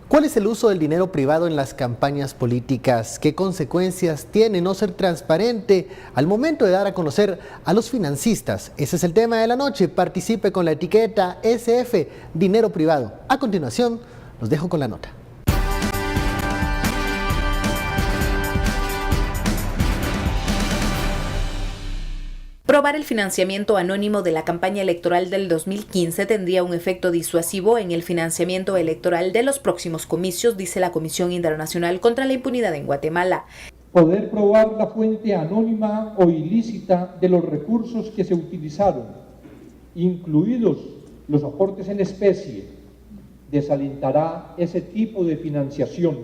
¿Cuál es el uso del dinero privado en las campañas políticas? ¿Qué consecuencias tiene no ser transparente al momento de dar a conocer a los financistas? Ese es el tema de la noche. Participe con la etiqueta SF, dinero privado. A continuación, los dejo con la nota. Probar el financiamiento anónimo de la campaña electoral del 2015 tendría un efecto disuasivo en el financiamiento electoral de los próximos comicios, dice la Comisión Internacional contra la Impunidad en Guatemala. Poder probar la fuente anónima o ilícita de los recursos que se utilizaron, incluidos los aportes en especie, desalentará ese tipo de financiación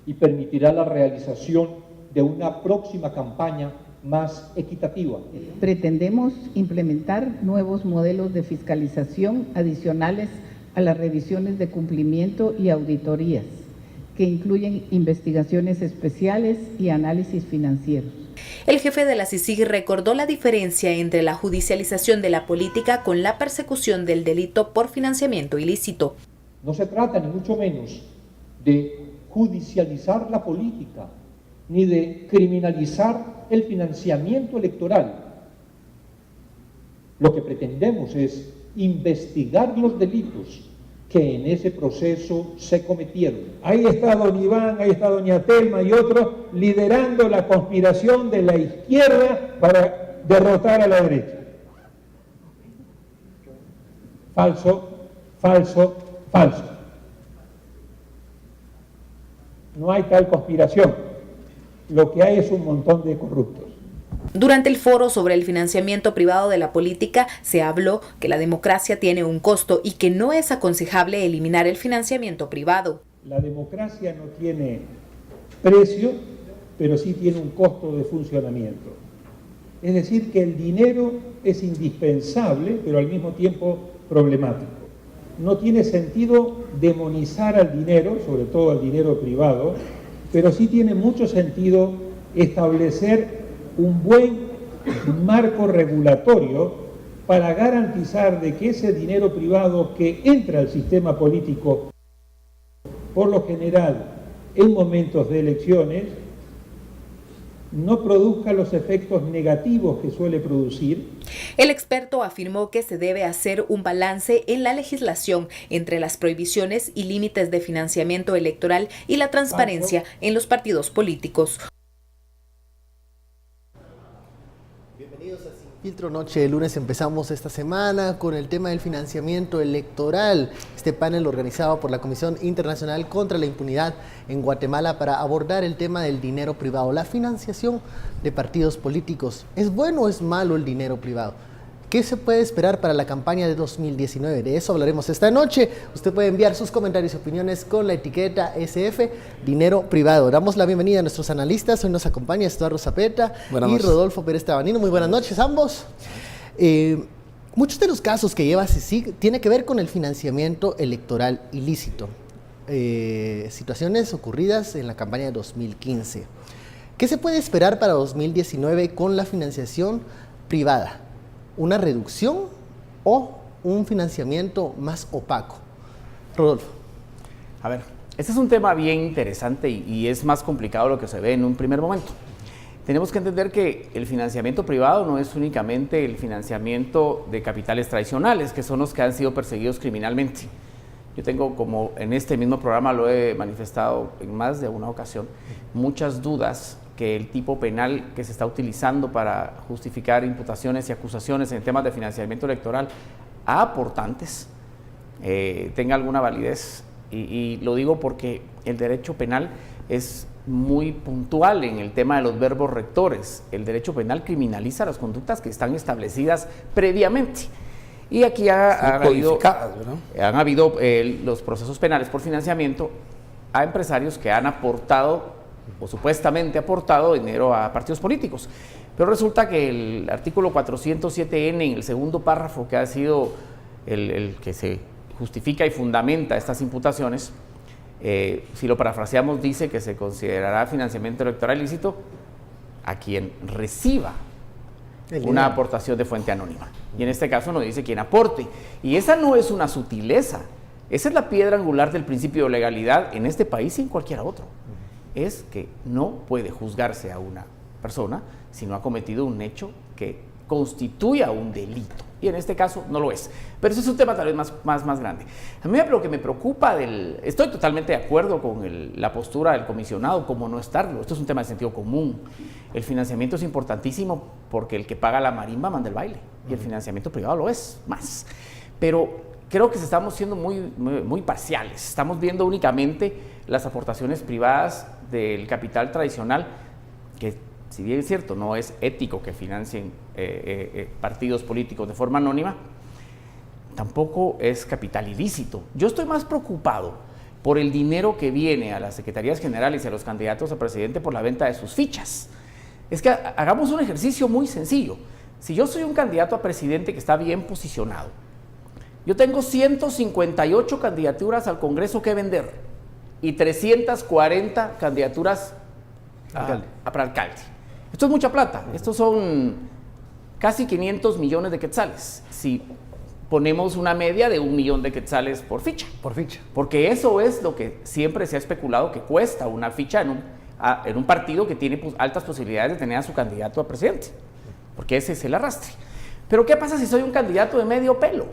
y permitirá la realización de una próxima campaña más equitativa. Pretendemos implementar nuevos modelos de fiscalización adicionales a las revisiones de cumplimiento y auditorías, que incluyen investigaciones especiales y análisis financieros. El jefe de la CICIG recordó la diferencia entre la judicialización de la política con la persecución del delito por financiamiento ilícito. No se trata ni mucho menos de judicializar la política, ni de criminalizar el financiamiento electoral. Lo que pretendemos es investigar los delitos que en ese proceso se cometieron. Ahí está don Iván, ahí está doña Telma y otros liderando la conspiración de la izquierda para derrotar a la derecha. Falso, falso, falso. No hay tal conspiración. Lo que hay es un montón de corruptos. Durante el foro sobre el financiamiento privado de la política se habló que la democracia tiene un costo y que no es aconsejable eliminar el financiamiento privado. La democracia no tiene precio, pero sí tiene un costo de funcionamiento. Es decir, que el dinero es indispensable, pero al mismo tiempo problemático. No tiene sentido demonizar al dinero, sobre todo al dinero privado, pero sí tiene mucho sentido establecer un buen marco regulatorio para garantizar de que ese dinero privado que entra al sistema político, por lo general en momentos de elecciones, no produzca los efectos negativos que suele producir. El experto afirmó que se debe hacer un balance en la legislación entre las prohibiciones y límites de financiamiento electoral y la transparencia en los partidos políticos. Bienvenidos a Sin Filtro Noche de Lunes. Empezamos esta semana con el tema del financiamiento electoral. Este panel organizado por la Comisión Internacional contra la Impunidad en Guatemala para abordar el tema del dinero privado, la financiación de partidos políticos. ¿Es bueno o es malo el dinero privado? ¿Qué se puede esperar para la campaña de 2019? De eso hablaremos esta noche. Usted puede enviar sus comentarios y opiniones con la etiqueta SF, dinero privado. Damos la bienvenida a nuestros analistas. Hoy nos acompaña Eduardo Zapeta y Rodolfo Pérez Tabanino. Muy buenas noches ambos. Muchos de los casos que lleva CICIG tiene que ver con el financiamiento electoral ilícito. Situaciones ocurridas en la campaña de 2015. ¿Qué se puede esperar para 2019 con la financiación privada? ¿Una reducción o un financiamiento más opaco? Rodolfo. A ver, este es un tema bien interesante y es más complicado de lo que se ve en un primer momento. Tenemos que entender que el financiamiento privado no es únicamente el financiamiento de capitales tradicionales, que son los que han sido perseguidos criminalmente. Yo tengo, como en este mismo programa lo he manifestado en más de una ocasión, muchas dudas que el tipo penal que se está utilizando para justificar imputaciones y acusaciones en temas de financiamiento electoral a aportantes tenga alguna validez. Y lo digo porque el derecho penal es muy puntual en el tema de los verbos rectores. El derecho penal criminaliza las conductas que están establecidas previamente. Y aquí han habido los procesos penales por financiamiento a empresarios que han aportado o supuestamente aportado dinero a partidos políticos. Pero resulta que el artículo 407N en el segundo párrafo, que ha sido el que se justifica y fundamenta estas imputaciones, si lo parafraseamos, dice que se considerará financiamiento electoral ilícito a quien reciba una aportación de fuente anónima. Y en este caso nos dice quien aporte. Y esa no es una sutileza. Esa es la piedra angular del principio de legalidad en este país y en cualquier otro. Es que no puede juzgarse a una persona si no ha cometido un hecho que constituya un delito. Y en este caso no lo es. Pero eso es un tema tal vez más grande. A mí lo que me preocupa estoy totalmente de acuerdo con la postura del comisionado, como no estarlo. Esto es un tema de sentido común. El financiamiento es importantísimo porque el que paga la marimba manda el baile. Y el financiamiento privado lo es más. Pero creo que estamos siendo muy parciales. Estamos viendo únicamente las aportaciones privadas del capital tradicional, que si bien es cierto, no es ético que financien partidos políticos de forma anónima, tampoco es capital ilícito. Yo estoy más preocupado por el dinero que viene a las secretarías generales y a los candidatos a presidente por la venta de sus fichas. Es que hagamos un ejercicio muy sencillo. Si yo soy un candidato a presidente que está bien posicionado, yo tengo 158 candidaturas al Congreso que vender y 340 candidaturas para alcalde. Esto es mucha plata. Estos son casi 500 millones de quetzales. Si ponemos una media de 1 millón de quetzales por ficha. Por ficha. Porque eso es lo que siempre se ha especulado que cuesta una ficha en un partido que tiene altas posibilidades de tener a su candidato a presidente. Porque ese es el arrastre. Pero ¿qué pasa si soy un candidato de medio pelo?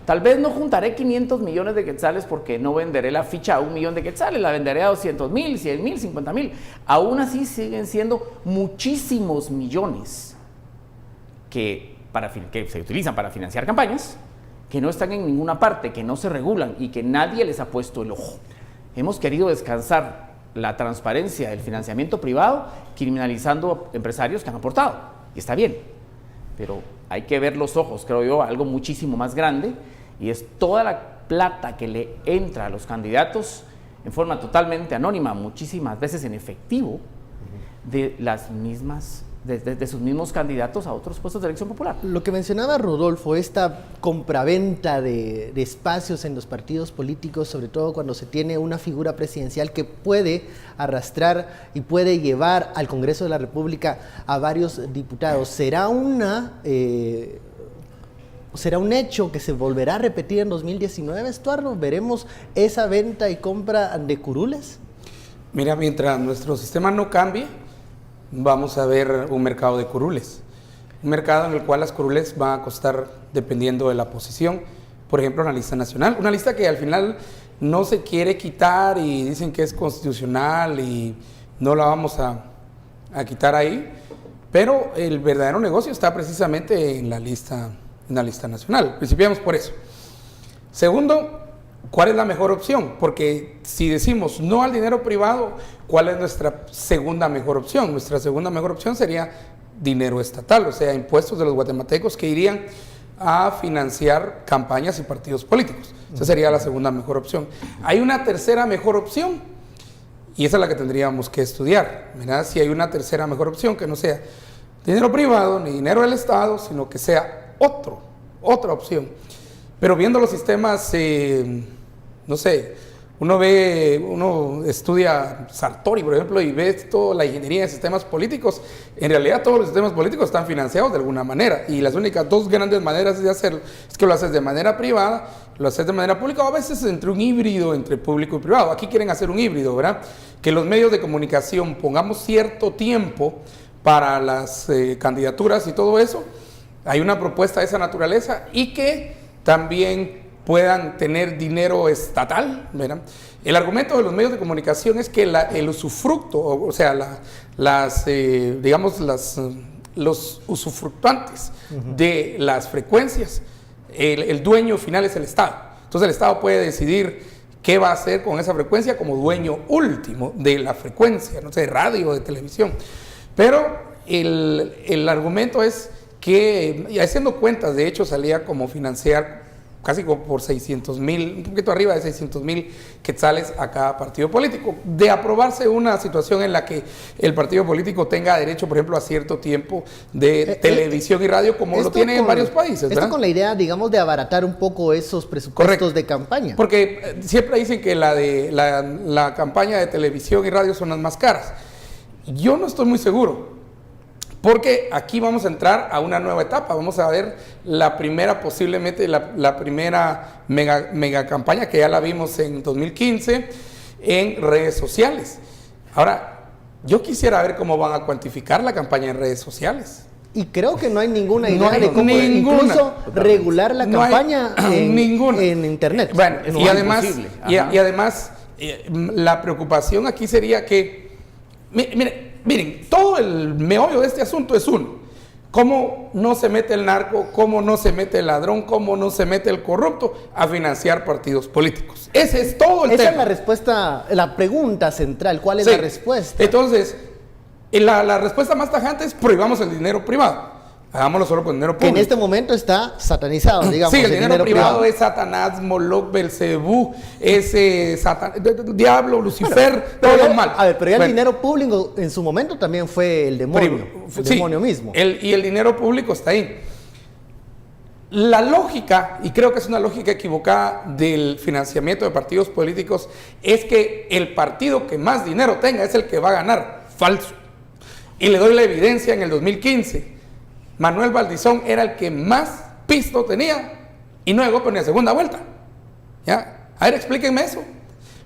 Tal vez no juntaré 500 millones de quetzales porque no venderé la ficha a 1 millón de quetzales, la venderé a 200,000, 100,000, 50,000. Aún así siguen siendo muchísimos millones que se utilizan para financiar campañas, que no están en ninguna parte, que no se regulan y que nadie les ha puesto el ojo. Hemos querido descansar la transparencia del financiamiento privado criminalizando empresarios que han aportado. Y está bien, pero hay que ver los ojos, creo yo, a algo muchísimo más grande, y es toda la plata que le entra a los candidatos en forma totalmente anónima, muchísimas veces en efectivo, de sus mismos candidatos a otros puestos de elección popular. Lo que mencionaba Rodolfo, esta compraventa de espacios en los partidos políticos, sobre todo cuando se tiene una figura presidencial que puede arrastrar y puede llevar al Congreso de la República a varios diputados, ¿será un hecho que se volverá a repetir en 2019, Estuardo? ¿Veremos esa venta y compra de curules? Mira, mientras nuestro sistema no cambie, vamos a ver un mercado de curules. Un mercado en el cual las curules van a costar dependiendo de la posición. Por ejemplo, una lista nacional. Una lista que al final no se quiere quitar y dicen que es constitucional y no la vamos a quitar ahí. Pero el verdadero negocio está precisamente en la lista nacional. Principiamos por eso. Segundo, ¿cuál es la mejor opción? Porque si decimos no al dinero privado, ¿cuál es nuestra segunda mejor opción? Nuestra segunda mejor opción sería dinero estatal, o sea, impuestos de los guatemaltecos que irían a financiar campañas y partidos políticos. Esa sería la segunda mejor opción. Hay una tercera mejor opción, y esa es la que tendríamos que estudiar, ¿verdad? Si hay una tercera mejor opción que no sea dinero privado ni dinero del Estado, sino que sea otra opción. Pero viendo los sistemas, no sé, uno estudia Sartori, por ejemplo, y ve toda la ingeniería de sistemas políticos. En realidad todos los sistemas políticos están financiados de alguna manera, y las únicas dos grandes maneras de hacerlo es que lo haces de manera privada, lo haces de manera pública, o a veces entre un híbrido entre público y privado. Aquí quieren hacer un híbrido, ¿verdad? Que los medios de comunicación pongamos cierto tiempo para las candidaturas y todo eso. Hay una propuesta de esa naturaleza, y que también puedan tener dinero estatal, ¿verdad? El argumento de los medios de comunicación es que el usufructo, o sea, los usufructuantes de las frecuencias, el dueño final es el Estado. Entonces el Estado puede decidir qué va a hacer con esa frecuencia como dueño último de la frecuencia, no sé, de radio o de televisión. Pero el argumento es que, haciendo cuentas, de hecho salía como financiar casi como por 600,000, un poquito arriba de 600,000 quetzales a cada partido político. De aprobarse una situación en la que el partido político tenga derecho, por ejemplo, a cierto tiempo de televisión y radio, como lo tienen en varios países, ¿verdad? Esto con la idea, digamos, de abaratar un poco esos presupuestos de campaña. Porque siempre dicen que la campaña de televisión y radio son las más caras. Yo no estoy muy seguro, porque aquí vamos a entrar a una nueva etapa. Vamos a ver la primera, posiblemente la primera mega campaña, que ya la vimos en 2015 en redes sociales. Ahora, yo quisiera ver cómo van a cuantificar la campaña en redes sociales. Y creo que no hay ninguna idea No hay de cómo ninguna. incluso regular la No hay campaña en Internet. Bueno, Eso y es además, imposible. y además la preocupación aquí sería que, miren, todo el meollo de este asunto es uno: cómo no se mete el narco, cómo no se mete el ladrón, cómo no se mete el corrupto a financiar partidos políticos. Ese es todo el tema. Esa es la respuesta, la pregunta central. ¿Cuál es Sí. la respuesta? Entonces, la respuesta más tajante es: prohibamos el dinero privado. Hagámoslo solo con dinero Que público. en este momento está satanizado, digamos. Sí, el dinero privado es Satanás, Moloch, Belcebú, Diablo, Lucifer, Pero todo ya- mal. A ver, pero ya Bueno, el dinero público en su momento también fue el demonio. El sí, demonio mismo. y el dinero público está ahí. La lógica, y creo que es una lógica equivocada del financiamiento de partidos políticos, es que el partido que más dinero tenga es el que va a ganar. Falso. Y le doy la evidencia: en el 2015, Manuel Valdizón era el que más pisto tenía y no llegó por ni a segunda vuelta. ¿Ya? A ver, explíquenme eso.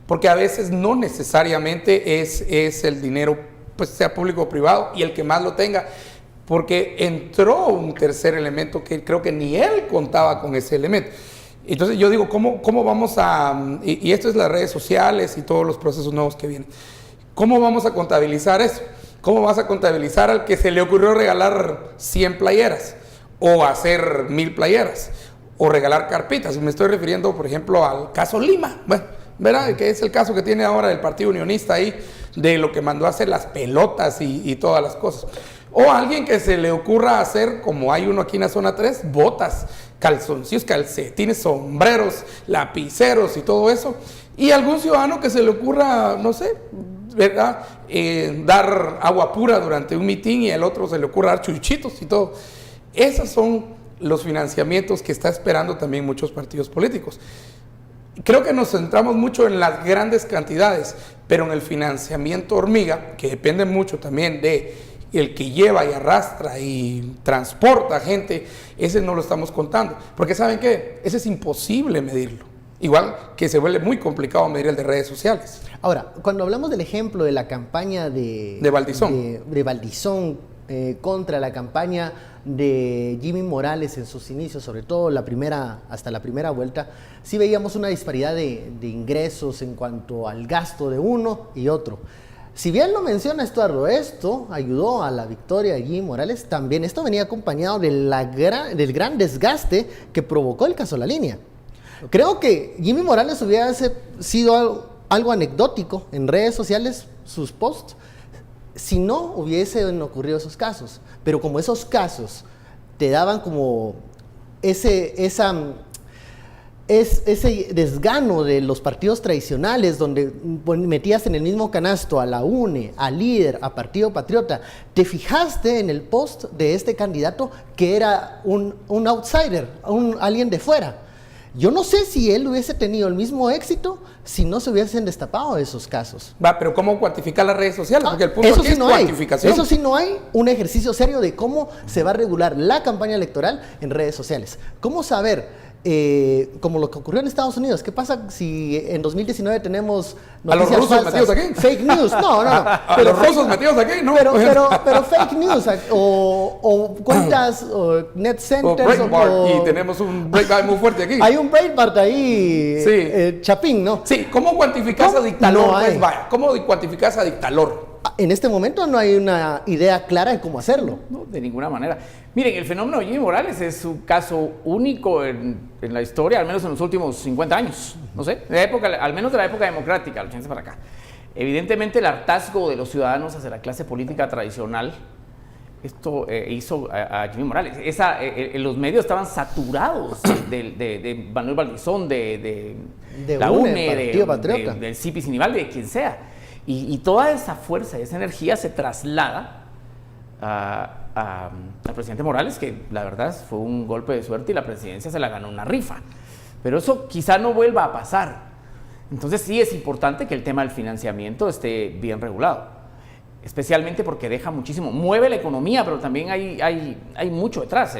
Porque a veces no necesariamente es el dinero, pues sea público o privado, y el que más lo tenga. Porque entró un tercer elemento que creo que ni él contaba con ese elemento. Entonces yo digo, ¿cómo vamos a...? Y esto es las redes sociales y todos los procesos nuevos que vienen. ¿Cómo vamos a contabilizar eso? ¿Cómo vas a contabilizar al que se le ocurrió regalar 100 playeras? O hacer 1000 playeras. O regalar carpitas. Me estoy refiriendo, por ejemplo, al caso Lima. Bueno, ¿verdad? Que es el caso que tiene ahora el Partido Unionista ahí, de lo que mandó a hacer las pelotas y todas las cosas. O alguien que se le ocurra hacer, como hay uno aquí en la zona 3, botas, calzoncillos, calcetines, sombreros, lapiceros y todo eso. Y algún ciudadano que se le ocurra, no sé, ¿verdad? Dar agua pura durante un mitin, y al otro se le ocurra dar chuchitos y todo. Esos son los financiamientos que está esperando también muchos partidos políticos. Creo que nos centramos mucho en las grandes cantidades, pero en el financiamiento hormiga, que depende mucho también de el que lleva y arrastra y transporta gente, ese no lo estamos contando. Porque ¿saben qué? Ese es imposible medirlo. Igual que se vuelve muy complicado medir el de redes sociales. Ahora, cuando hablamos del ejemplo de la campaña de Valdizón, de Valdizón contra la campaña de Jimmy Morales en sus inicios, sobre todo hasta la primera vuelta, sí veíamos una disparidad de ingresos en cuanto al gasto de uno y otro. Si bien lo menciona Estuardo, esto ayudó a la victoria de Jimmy Morales, también esto venía acompañado del gran desgaste que provocó el caso La Línea. Creo que Jimmy Morales hubiera sido algo anecdótico en redes sociales, sus posts, si no hubiesen ocurrido esos casos. Pero como esos casos te daban como ese desgano de los partidos tradicionales, donde metías en el mismo canasto a la UNE, al Líder, a Partido Patriota, te fijaste en el post de este candidato que era un outsider, alguien de fuera. Yo no sé si él hubiese tenido el mismo éxito si no se hubiesen destapado esos casos. Pero ¿cómo cuantificar las redes sociales? Porque el punto Eso aquí sí es no hay. cuantificación. Eso sí no hay un ejercicio serio de cómo se va a regular la campaña electoral en redes sociales. ¿Cómo saber? Como lo que ocurrió en Estados Unidos. ¿Qué pasa si en 2019 tenemos noticias ¿A los rusos falsas? metidos aquí? Fake news. No. ¿A los rusos metidos aquí? No. Pero fake news o cuentas o net O centers Breitbart, y tenemos un Breitbart muy fuerte aquí. hay un Breitbart ahí, Sí. chapín, ¿no? Sí, ¿cómo cuantificas ¿Cómo? a dictalor? No Pues hay. vaya, ¿cómo cuantificas a dictalor? En este momento no hay una idea clara de cómo hacerlo. No, de ninguna manera. Miren, el fenómeno de Jimmy Morales es un caso único en la historia, al menos en los últimos 50 años. No sé, al menos de la época democrática, los 80 para acá. Evidentemente el hartazgo de los ciudadanos hacia la clase política tradicional, esto hizo a Jimmy Morales. Los medios estaban saturados de Manuel Valdizón, de la UNE, Partido Patriota. del CIPI Sinibaldi, de quien sea. Y toda esa fuerza, esa energía se traslada al presidente Morales, que la verdad fue un golpe de suerte y la presidencia se la ganó una rifa. Pero eso quizá no vuelva a pasar. Entonces sí es importante que el tema del financiamiento esté bien regulado. especialmente porque deja muchísimo, mueve la economía, pero también hay mucho detrás,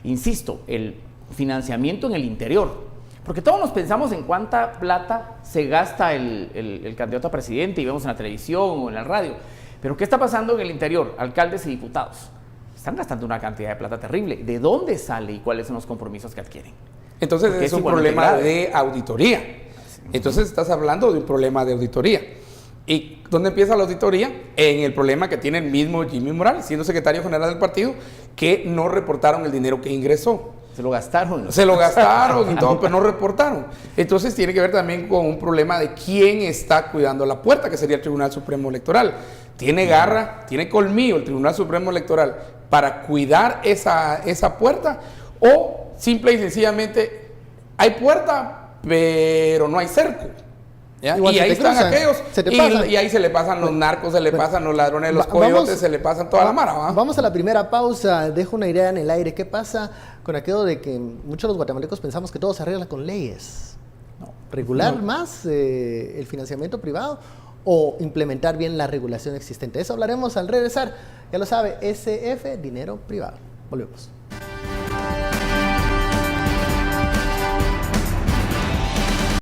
insisto, el financiamiento en el interior. Porque todos nos pensamos en cuánta plata se gasta el candidato a presidente y vemos en la televisión o en la radio. Pero ¿qué está pasando en el interior? Alcaldes y diputados están gastando una cantidad de plata terrible. ¿De dónde sale y cuáles son los compromisos que adquieren? Entonces es un problema de auditoría. Entonces estás hablando de un problema de auditoría. ¿Y dónde empieza la auditoría? En el problema que tiene el mismo Jimmy Morales, siendo secretario general del partido, que no reportaron el dinero que ingresó. Se lo gastaron, ¿no? Se lo gastaron y todo, pero no reportaron. Entonces tiene que ver también con un problema de quién está cuidando la puerta, que sería el Tribunal Supremo Electoral. ¿Tiene garra, tiene colmillo el Tribunal Supremo Electoral para cuidar esa puerta? ¿O simple y sencillamente hay puerta, pero no hay cerco? ¿Ya? Y ahí están aquellos, y ahí se le pasan los narcos, se le pasan los ladrones, los coyotes, se le pasan toda la mara, ¿va? Vamos a la primera pausa, dejo una idea en el aire. ¿Qué pasa con aquello de que muchos de los guatemaltecos pensamos que todo se arregla con leyes? ¿Regular más el financiamiento privado o implementar bien la regulación existente? Eso hablaremos al regresar. Ya lo sabe, SF, dinero privado. Volvemos.